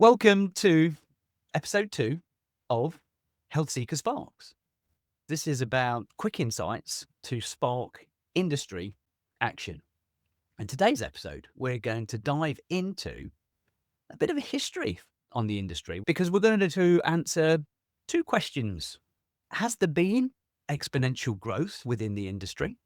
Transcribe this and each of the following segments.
Welcome to episode 2 of HealthSeeker Sparks. This is about quick insights to spark industry action. In today's episode, we're going to dive into a bit of a history on the industry because we're going to answer 2 questions. Has there been exponential growth within the industry?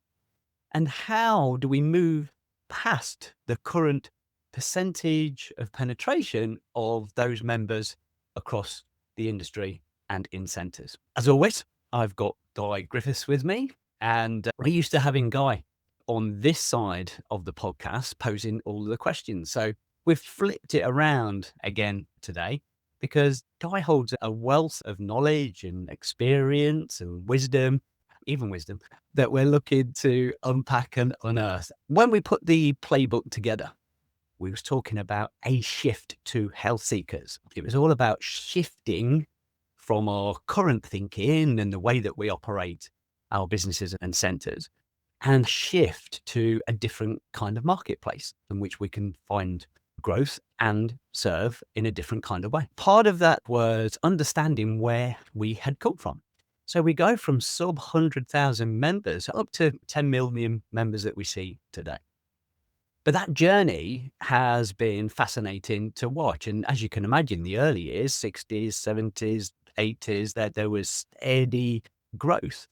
And how do we move past the current percentage of penetration of those members across the industry and in centres? As always, I've got Guy Griffiths with me, and we're used to having Guy on this side of the podcast posing all of the questions. So we've flipped it around again today because Guy holds a wealth of knowledge and experience and wisdom, even wisdom, that we're looking to unpack and unearth. When we put the playbook together, we was talking about a shift to health seekers. It was all about shifting from our current thinking and the way that we operate our businesses and centres and shift to a different kind of marketplace in which we can find growth and serve in a different kind of way. Part of that was understanding where we had come from. So we go from sub 100,000 members up to 10 million members that we see today. But that journey has been fascinating to watch. And as you can imagine, the early years, 60s, 70s, 80s, that there was steady growth.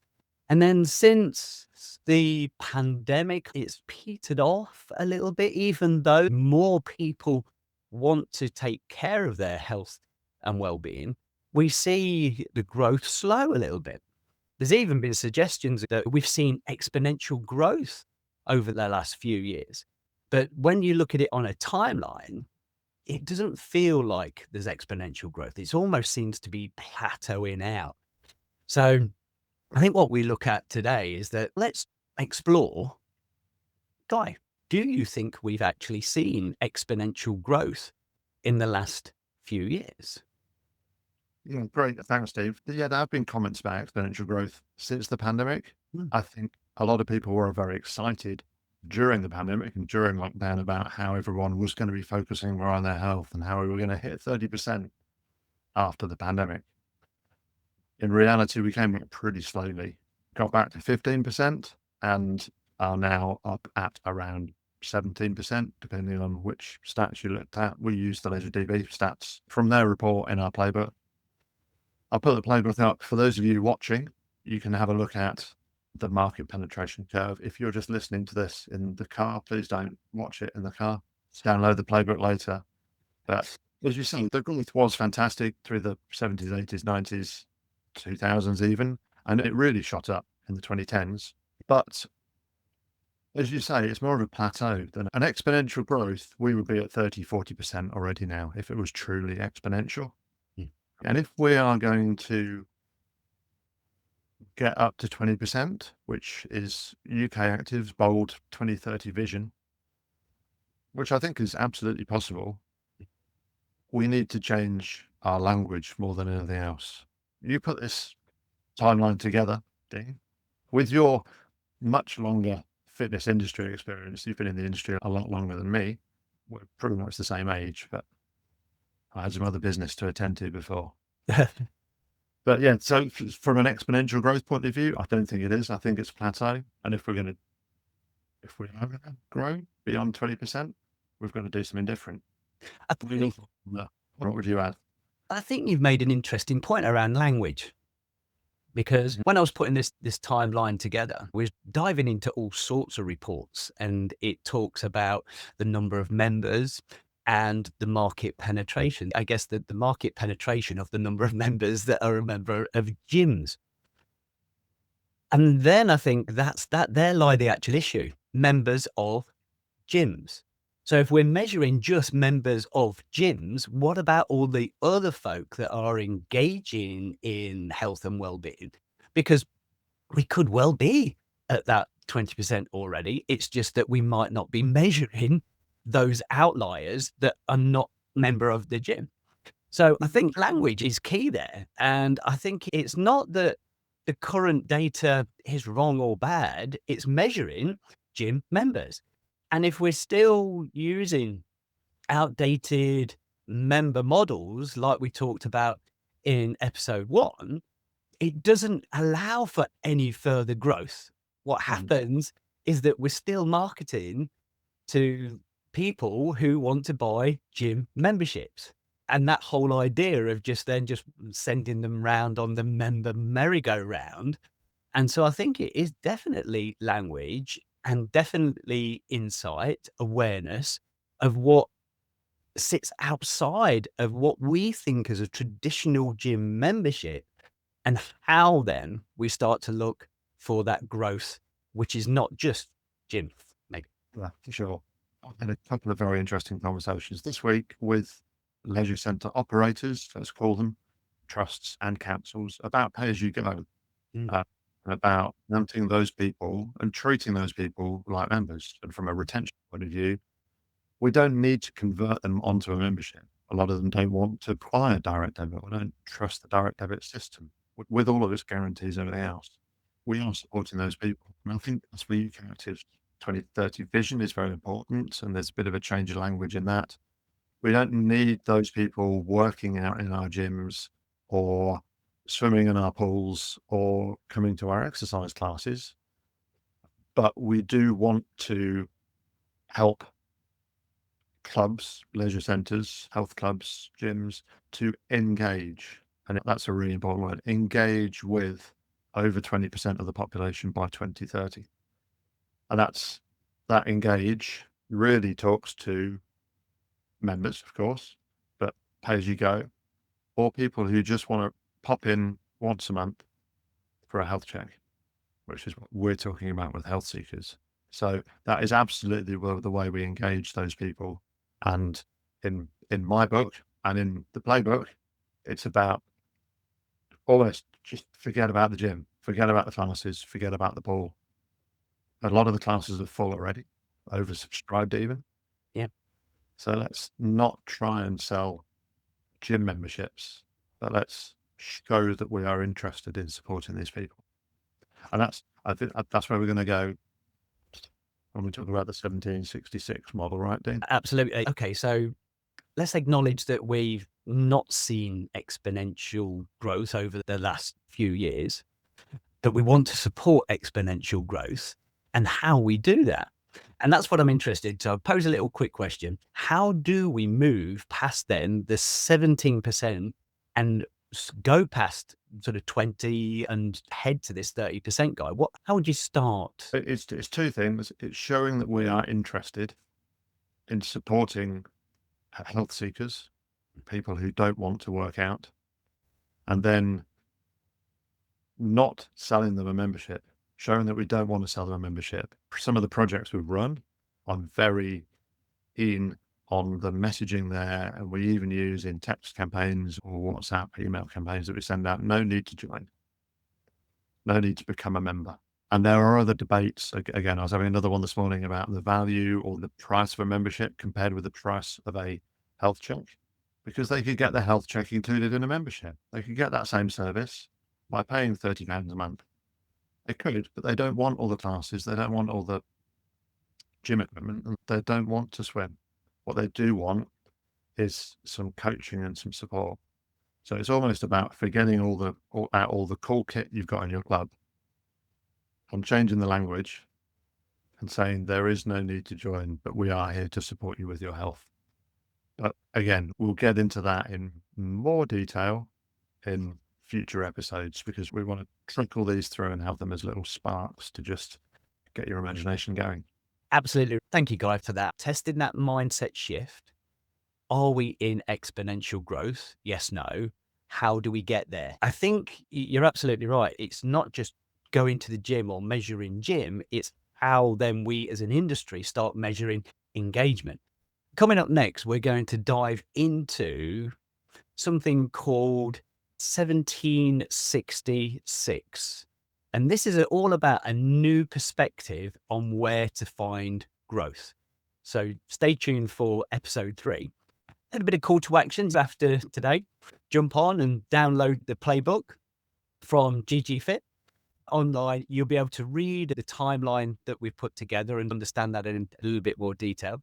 And then since the pandemic, it's petered off a little bit, even though more people want to take care of their health and well-being, we see the growth slow a little bit. There's even been suggestions that we've seen exponential growth over the last few years. But when you look at it on a timeline, it doesn't feel like there's exponential growth. It almost seems to be plateauing out. So I think what we look at today is that let's explore, Guy, do you think we've actually seen exponential growth in the last few years? Yeah, great. Thanks, Steve. Yeah, there have been comments about exponential growth since the pandemic. I think a lot of people were very excited during the pandemic and during lockdown about how everyone was going to be focusing more on their health and how we were going to hit 30% after the pandemic. In reality, we came up pretty slowly, got back to 15% and are now up at around 17%, depending on which stats you looked at. We used the LedgerDB stats from their report in our playbook. I'll put the playbook up. For those of you watching, you can have a look at the market penetration curve. If you're just listening to this in the car, please don't watch it in the car. Download the playbook later. But as you see, the growth was fantastic through the 70s, 80s, 90s, 2000s even, and it really shot up in the 2010s. But as you say, it's more of a plateau than an exponential growth. We would be at 30, 40% already now if it was truly exponential. And if we are going to get up to 20%, which is UK Active's bold 2030 vision, which I think is absolutely possible, we need to change our language more than anything else. You put this timeline together, Dean, with your much longer fitness industry experience. You've been in the industry a lot longer than me. We're pretty much the same age, but I had some other business to attend to before. But yeah, so from an exponential growth point of view, I don't think it is. I think it's plateau. And if we're going to grow beyond 20%, we've got to do something different. What would you add? I think you've made an interesting point around language, because when I was putting this timeline together, we're diving into all sorts of reports, and it talks about the number of members and the market penetration. I guess the market penetration of the number of members that are a member of gyms. And then I think there lie the actual issue, members of gyms. So if we're measuring just members of gyms, what about all the other folk that are engaging in health and well-being? Because we could well be at that 20% already. It's just that we might not be measuring those outliers that are not member of the gym. So I think language is key there. And I think it's not that the current data is wrong or bad. It's measuring gym members. And if we're still using outdated member models, like we talked about in episode 1, it doesn't allow for any further growth. What happens is that we're still marketing to people who want to buy gym memberships. And that whole idea of just sending them round on the member merry-go-round. And so I think it is definitely language and definitely insight, awareness of what sits outside of what we think as a traditional gym membership, and how then we start to look for that growth, which is not just gym, maybe. Yeah, for sure. I've had a couple of very interesting conversations this week with leisure centre operators, let's call them, trusts and councils, about pay as you go, Mm, uh, and about wanting those people and treating those people like members. And from a retention point of view, we don't need to convert them onto a membership. A lot of them don't want to buy a direct debit or don't trust the direct debit system with all of its guarantees and everything else. We are supporting those people. And I think that's where UK Active's 2030 vision is very important. And there's a bit of a change of language in that. We don't need those people working out in our gyms or swimming in our pools or coming to our exercise classes. But we do want to help clubs, leisure centres, health clubs, gyms to engage. And that's a really important word, engage with over 20% of the population by 2030. And that engage really talks to members, of course, but pay as you go, or people who just want to pop in once a month for a health check, which is what we're talking about with health seekers. So that is absolutely the way we engage those people. And in my book and in the playbook, it's about almost just forget about the gym, forget about the classes, forget about the pool. A lot of the classes are full already, oversubscribed even. yeah, So let's not try and sell gym memberships, but let's show that we are interested in supporting these people. And I think that's where we're going to go when we talk about the 1766 model, right, Dean? absolutely. Okay, so let's acknowledge that we've not seen exponential growth over the last few years, that we want to support exponential growth and how we do that. And that's what I'm interested. So I'll pose a little quick question. How do we move past then the 17% and go past sort of 20 and head to this 30% guy? How would you start? It's two things. It's showing that we are interested in supporting health seekers, people who don't want to work out, and then not selling them a membership, showing that we don't want to sell them a membership. Some of the projects we've run, I'm very keen on the messaging there, and we even use in text campaigns or WhatsApp email campaigns that we send out, no need to join, no need to become a member. And there are other debates. Again, I was having another one this morning about the value or the price of a membership compared with the price of a health check, because they could get the health check included in a membership. They could get that same service by paying £30 a month. They could, but they don't want all the classes. They don't want all the gym equipment, and they don't want to swim. What they do want is some coaching and some support. So it's almost about forgetting all the cool kit you've got in your club and changing the language and saying there is no need to join, but we are here to support you with your health. But again, we'll get into that in more detail in future episodes because we want to trickle these through and have them as little sparks to just get your imagination going. Absolutely. Thank you, Guy, for that. Testing that mindset shift. Are we in exponential growth? Yes, no. How do we get there? I think you're absolutely right. It's not just going to the gym or measuring gym. It's how then we as an industry start measuring engagement. Coming up next, we're going to dive into something called 1766. And this is all about a new perspective on where to find growth. So stay tuned for episode 3. A little bit of call to actions after today. Jump on and download the playbook from GGFit. Online, you'll be able to read the timeline that we've put together and understand that in a little bit more detail.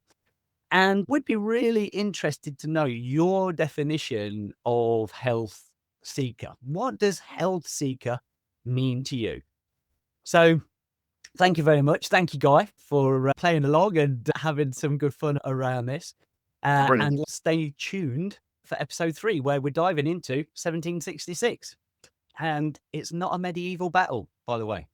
And we'd be really interested to know your definition of health seeker. What does health seeker mean to you? So thank you very much. Thank you, Guy, for playing along and having some good fun around this. Brilliant. And stay tuned for episode 3, where we're diving into 1766. And it's not a medieval battle, by the way.